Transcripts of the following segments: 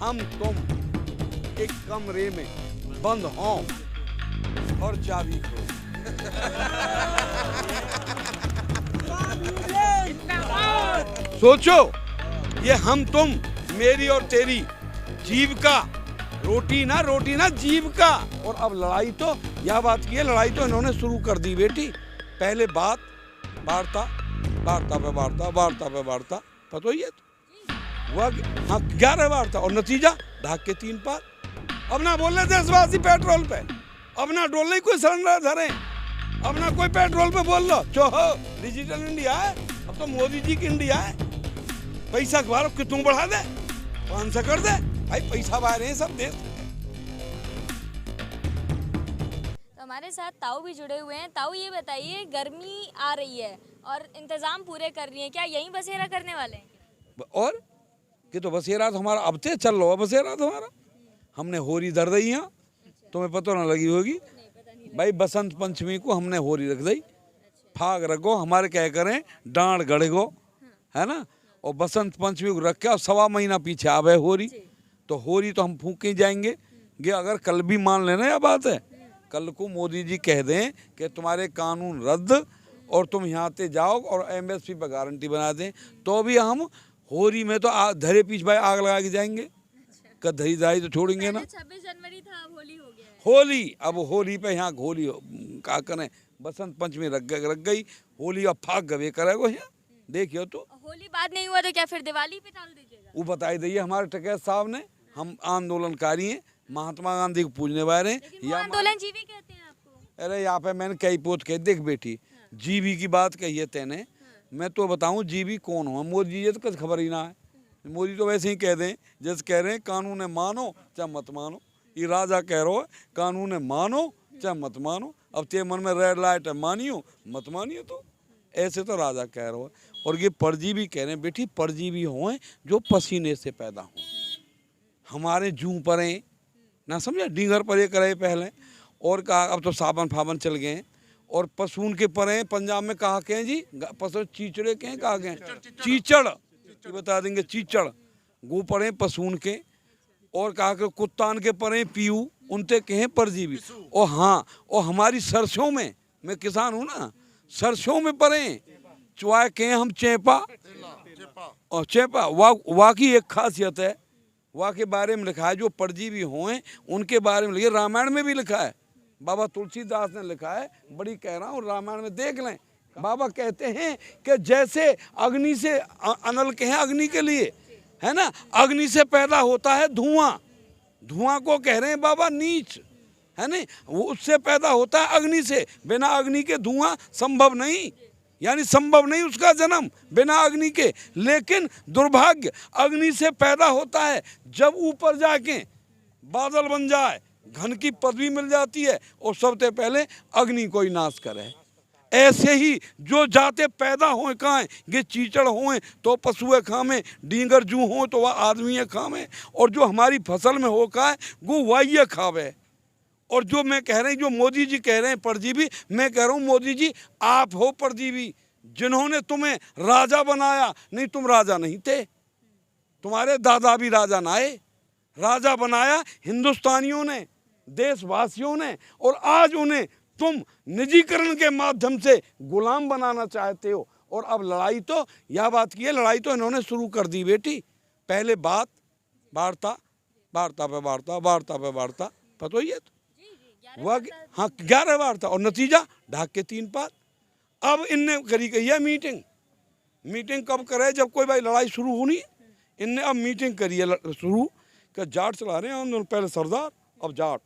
हम तुम एक कमरे में बंद हों और चाबी खो। सोचो, ये हम तुम, मेरी और तेरी जीविका, रोटी ना जीविका। और अब लड़ाई तो यह बात की है, लड़ाई तो इन्होंने शुरू कर दी बेटी। पहले बात, वार्ता, वार्ता पे वार्ता, वार्ता पे वार्ता, पता ही है तो वह। हाँ, 11 वार्ता और नतीजा ढाक के 3 पार। अब ना बोल रहे देशवासी पेट्रोल पे, अब ना डोल नहीं कोई सिलेंडर धरे, अब ना कोई पेट्रोल पे बोल लो चोहो डिजिटल इंडिया है। अब तो मोदी जी की इंडिया है। पैसा अखबार कितनों बढ़ा दे, 500 कर दे भाई, पैसा बाहर है सब देश। तो हमारे साथ ताऊ भी जुड़े हुए हैं। ताऊ ये बताइए, गर्मी आ रही है और इंतजाम पूरे कर रही है, क्या यहीं बसेरा करने वाले हैं? और कि तो बसेरा तो हमारा अब से चल रहा है, बसेरा तो हमारा हमने होरी धर दी यहाँ, तुम्हें पता ना लगी होगी भाई। बसंत पंचमी को हमने होरी रख दी, फाग रखो, हमारे क्या करें डांड गढ़गो, है ना। और बसंत पंचमी को रख के और 1.25 महीना पीछे आवे होरी, तो होरी तो हम फूंक के जाएंगे। ये अगर कल भी मान लेना यह बात है, कल को मोदी जी कह दें कि तुम्हारे कानून रद्द और तुम यहाँ से जाओ और MSP पर गारंटी बना दें, तो भी हम होरी में तो धरे पीछ भाई आग लगा के जाएंगे। धरी धारी तो छोड़ेंगे ना। 26 जनवरी था, अब होली हो गया है। होली, अब होली पे यहाँ होली क्या करें, बसंत पंचमी रख गई होली, अब फाग गवे करेगो यहाँ। देखियो तो होली बाद नहीं हुआ तो क्या फिर दिवाली पे टाल दीजिएगा? वो बताई दी हमारे टकैत साहब ने। हम आंदोलनकारी हैं, महात्मा गांधी को पूजने वाले हैं। वो आंदोलन जीवी कहते हैं आपको? अरे यहाँ पे मैंने कई पोत कह, देख बेटी जीवी की बात कही है तेने, मैं तो बताऊं जीवी कौन हो। मोदी जी तो कुछ खबर ही ना है। मोदी तो वैसे ही कह दें जैसे कह रहे हैं कानून मानो चाहे मत मानो। ये राजा कह रहा है कानून मानो चाहे मत मानो। अब ते मन में रेड लाइट है, मानियो मत मानियो, तो ऐसे तो राजा कह रहा है। और ये परजीवी कह रहे हैं बेटी, परजीवी हों जो पसीने से पैदा हों। हमारे जूं परे ना समझा, डींगर परे करे पहले, और कहा अब तो साबन फाबन चल गए हैं। और पसून के परे पंजाब में कहा के हैं जी, पशु चीचड़े के हैं, कहा गए चीचड़, बता देंगे चीचड़। गो पड़े पसून के, और कहा के कुत्तान के परे पीऊ, उनते कहे परजीवी। और हाँ, और हमारी सरसों में, मैं किसान हूँ ना, सरसों में परे चुआए कहे हम चेपा, और चेपा वाह की एक खासियत है, वाह के बारे में लिखा है जो परजीवी हों उनके बारे में लिखा, रामायण में भी लिखा है। बाबा तुलसीदास ने लिखा है, बड़ी कह रहा हूँ, रामायण में देख लें। बाबा कहते हैं कि जैसे अग्नि से अनल के हैं अग्नि के लिए, है ना, अग्नि से पैदा होता है धुआं, धुआं को कह रहे हैं बाबा नीच, है ना, वो उससे पैदा होता है अग्नि से। बिना अग्नि के धुआं संभव नहीं, यानी संभव नहीं उसका जन्म बिना अग्नि के। लेकिन दुर्भाग्य अग्नि से पैदा होता है, जब ऊपर जाके बादल बन जाए, घन की पदवी मिल जाती है, और सबसे पहले अग्नि को ही नाश करे। ऐसे ही जो जाते पैदा हों कहाँ, ये चीचड़ हों तो पशुए खामें, डींगर जू हों तो वह आदमी खामें, और जो हमारी फसल में हो का है वो वही खावे। और जो मैं कह रहे हैं, जो मोदी जी कह रहे हैं परजीवी, मैं कह रहा हूँ मोदी जी आप हो परजीवी, जिन्होंने तुम्हें राजा बनाया। नहीं, तुम राजा नहीं थे, तुम्हारे दादा भी राजा ना आए, राजा बनाया हिंदुस्तानियों ने, देशवासियों ने, और आज उन्हें तुम निजीकरण के माध्यम से गुलाम बनाना चाहते हो। और अब लड़ाई तो यह बात की है, लड़ाई तो इन्होंने शुरू कर दी बेटी। पहले बात, वार्ता, वार्ता पे वार्ता, वार्ता पे वार्ता, पता ही है तो वह। हाँ, 11 वार्ता और नतीजा ढाक के 3 पार। अब इनने करी गई है मीटिंग। मीटिंग कब करे, जब कोई भाई लड़ाई शुरू होनी है। इनने अब मीटिंग करी है शुरू कि जाट चला रहे हैं, पहले सरदार अब जाट।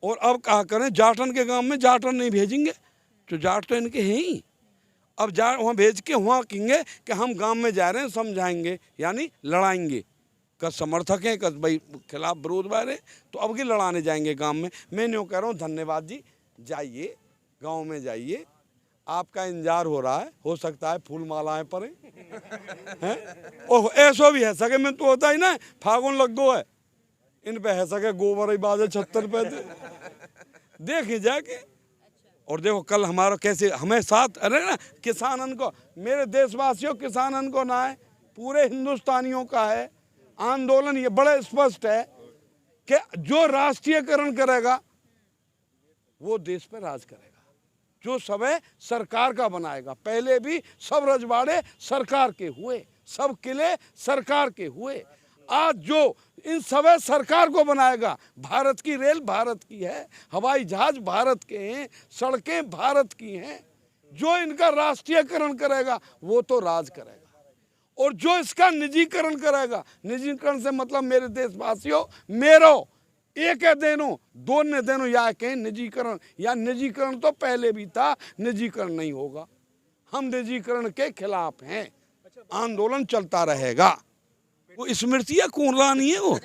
और अब कहा करें जाटन के गांव में जाटन नहीं भेजेंगे, तो जाट तो इनके हैं ही। अब जाट वहाँ भेज के वहाँ कहेंगे कि हम गांव में जा रहे हैं, समझाएंगे, यानी लड़ाएंगे। का समर्थक हैं, का भाई खिलाफ विरोध वाले, तो अब की लड़ाने जाएंगे गांव में। मैं यूँ कह रहा हूँ धन्यवाद जी, जाइए गांव में जाइए, आपका इंतजार हो रहा है, हो सकता है फूल मालाएं पड़े हैं। और ऐसा भी है सके में तो होता ही ना, फागुन लग गो है, इन पे है सके गोबर ही बाजे 76 पे देखिए जाके। और देखो कल हमारा कैसे हमें साथ, अरे ना किसानन को, मेरे देशवासियों किसानन को ना है, पूरे हिंदुस्तानियों का है। आंदोलन ये बड़ा स्पष्ट है कि जो राष्ट्रीयकरण करेगा वो देश पर राज करेगा, जो सब है सरकार का बनाएगा। पहले भी सब रजवाड़े सरकार के हुए, सब किले सरकार के हुए। आज जो इन सब सरकार को बनाएगा। भारत की रेल भारत की है, हवाई जहाज भारत के हैं, सड़कें भारत की हैं। जो इनका राष्ट्रीयकरण करेगा वो तो राज करेगा, और जो इसका निजीकरण करेगा, निजीकरण से मतलब मेरे देशवासियों, मेरो एक है देनो, दो ने देनो, या कहें निजीकरण, या निजीकरण तो पहले भी था, निजीकरण नहीं होगा। हम निजीकरण के खिलाफ हैं, आंदोलन चलता रहेगा। वो स्मृतियाँ कौन रानी है? वो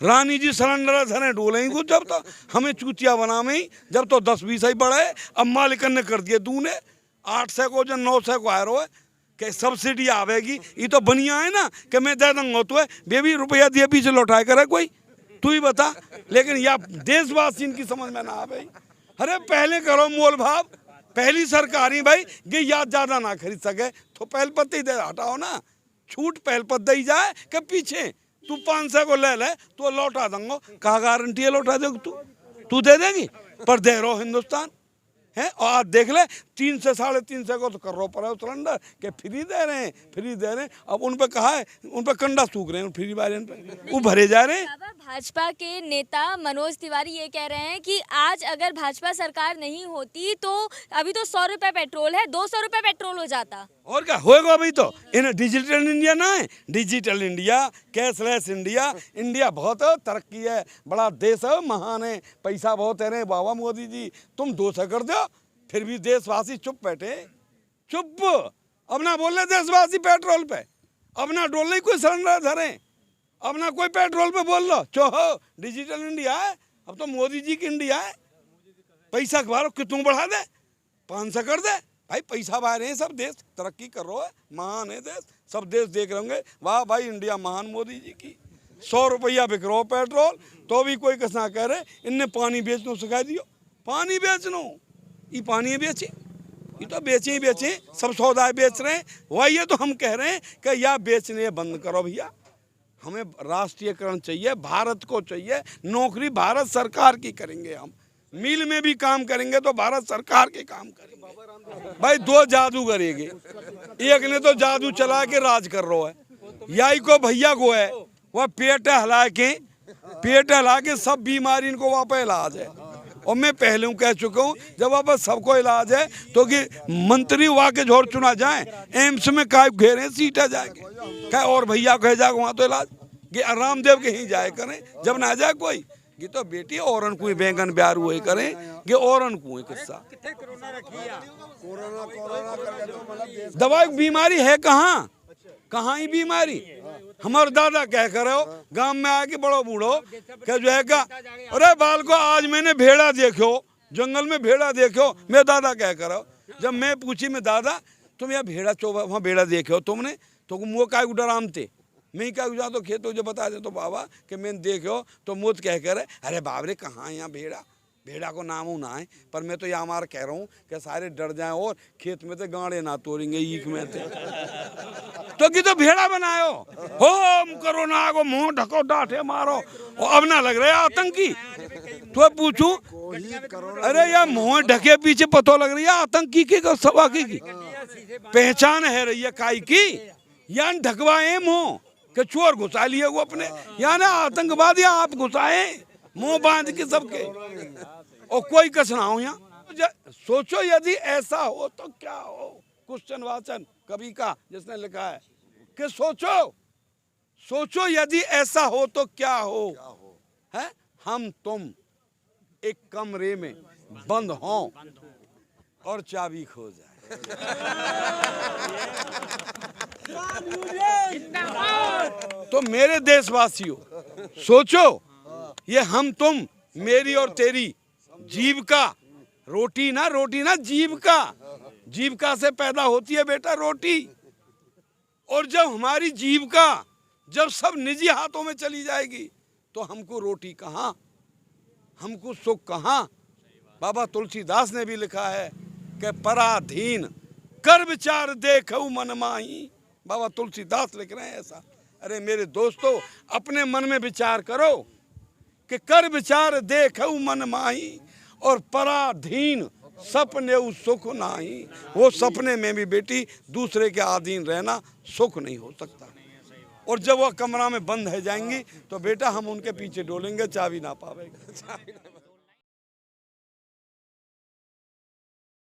रानी जी सिलेंडर धरे डोलेंगी को, जब तो हमें चूतिया बना में, जब तो 10-20 ही बढ़े। अब मालिकन ने कर दिए दूने 800 को, जो 900 को आ रहा है कि सब्सिडी आवेगी। ये तो बनिया है ना कि मैं दे दूंगा, तो है बेबी रुपया दिए पीछे लौटाए करे कोई, तू ही बता। लेकिन या देशवासी इनकी समझ में ना आ भाई। अरे पहले करो मोल भाव, पहली सरकारी भाई कि याद ज्यादा ना खरीद सके तो पहल पत्ती ही दे हटाओ ना, छूट पहल पत दी जाए कि पीछे तू 500 को ले तो लौटा दूंगा। कहा गारंटी है लौटा दोगे? तू दे देगी? पर दे रहो हिंदुस्तान है। और आज देख ले 300 साढ़े 300 को तो कर रो पर सिलेंडर के फ्री दे रहे हैं, फ्री दे रहे हैं। अब उन पे कहा है, उन पे कंडा सूख रहे हैं, फ्री वाले पे वो भरे जा रहे हैं। भाजपा के नेता मनोज तिवारी ये कह रहे हैं कि आज अगर भाजपा सरकार नहीं होती तो अभी तो 100 रुपए पेट्रोल है, 200 रुपए पेट्रोल हो जाता। और क्या होएगा? अभी तो इन डिजिटल इंडिया ना है, digital India, cashless India. India बहुत तरक्की है, बड़ा देश है, महान है, पैसा बहुत है। बाबा मोदी जी तुम 200 कर दो, फिर भी देशवासी चुप बैठे, चुप। अब ना बोले देशवासी पेट्रोल पे, अब ना डोल कोई सिलेंडर धरे, अब ना कोई पेट्रोल पे बोल लो चोहो। डिजिटल इंडिया है, अब तो मोदी जी की इंडिया है। पैसा बारो कितनों बढ़ा दे, 500 कर दे भाई। पैसा बाहर है, सब देश तरक्की कर रहा है, महान है देश, सब देश देख रहे होंगे वाह भाई इंडिया महान मोदी जी की। 100 रुपया बिक रहा पेट्रोल तो भी कोई कसा कह रहे इनने पानी बेचना सिखा दियो। पानी बेचनो, ये पानी बेचे, ये तो बेचे ही बेचे, सब सौदा बेच रहे हैं। वही है तो हम कह रहे हैं कि या बेचने बंद करो भैया। हमें राष्ट्रीयकरण चाहिए, भारत को चाहिए। नौकरी भारत सरकार की करेंगे, हम मिल में भी काम करेंगे तो भारत सरकार के काम करेंगे। भाई 2 जादू करेंगे, एक ने तो जादू चला के राज कर रहा है, याई को भैया को है वह पेट हिला के सब बीमारी इनको वापस इलाज है। और मैं पहले कह चुका हूँ जब वापस सबको इलाज है तो कि मंत्री वहाँ के झोर चुना जाए, एम्स में काय घेरे सीटा जाएंगे क्या, और भैया कह जाए वहाँ तो इलाज कि रामदेव के ही जाए करें, जब ना जाए कोई ये तो बेटी औरन को बैंगन ब्यार हुए करें कि औरन को किस्सा। दवाई बीमारी है कहाँ कहाँ ही बीमारी। हमारे दादा कह कर गांव में आके बड़ो बूढ़ो क्या जो है का, अरे बाल को आज मैंने भेड़ा देखो, जंगल में भेड़ा देखो। मैं दादा कह कर जब मैं पूछी मैं दादा तुम यहाँ भेड़ा वहाँ भेड़ा देखे हो तुमने, तो वो काय डरामते मैं क्या जा तो खेतों जो बता दे तो बाबा कि मैंने देखो तो मुझ कह कर अरे बाबरे कहाँ यहाँ भेड़ा, भेड़ा को नाम ना है। पर मैं तो यहाँ हमारा कह रहा हूँ कि सारे डर जाएं और खेत में तो गाड़े ना तोड़ेंगे ईख में तो कि तो भेड़ा बनायो होम करो ना को मुंह ढको डांटे मारो। और अब ना लग रहा है आतंकी तो पूछूं, अरे यार मुंह ढके पीछे पतो लग रही है आतंकी की सभा की पहचान है रही है काई की, या ढकवाए मुंह के चोर घुसा लिए वो अपने, या ना आतंकवादी आप घुसाए मुंह बांध के सबके और कोई कसना हो। यहाँ सोचो यदि ऐसा हो तो क्या हो। क्वेश्चन वाचन कवि का जिसने लिखा है कि सोचो यदि ऐसा हो तो क्या हो, है हम तुम एक कमरे में बंद हों और चाबी खो जाए। तो मेरे देशवासियों सोचो, ये हम तुम मेरी और तेरी जीविका, रोटी ना जीविका से पैदा होती है बेटा रोटी। और जब हमारी जीविका जब सब निजी हाथों में चली जाएगी तो हमको रोटी कहाँ, हमको सुख कहाँ। बाबा तुलसीदास ने भी लिखा है कि पराधीन कर विचार देखऊ मन माही। बाबा तुलसीदास लिख रहे हैं ऐसा, अरे मेरे दोस्तों, अपने मन में विचार करो कि कर विचार देखऊ मन माही और पराधीन सपने उ सुख नाही। वो सपने में भी बेटी दूसरे के अधीन रहना सुख नहीं हो सकता। और जब वह कमरा में बंद है जाएंगी तो बेटा हम उनके पीछे डोलेंगे, चाबी ना पावेगा।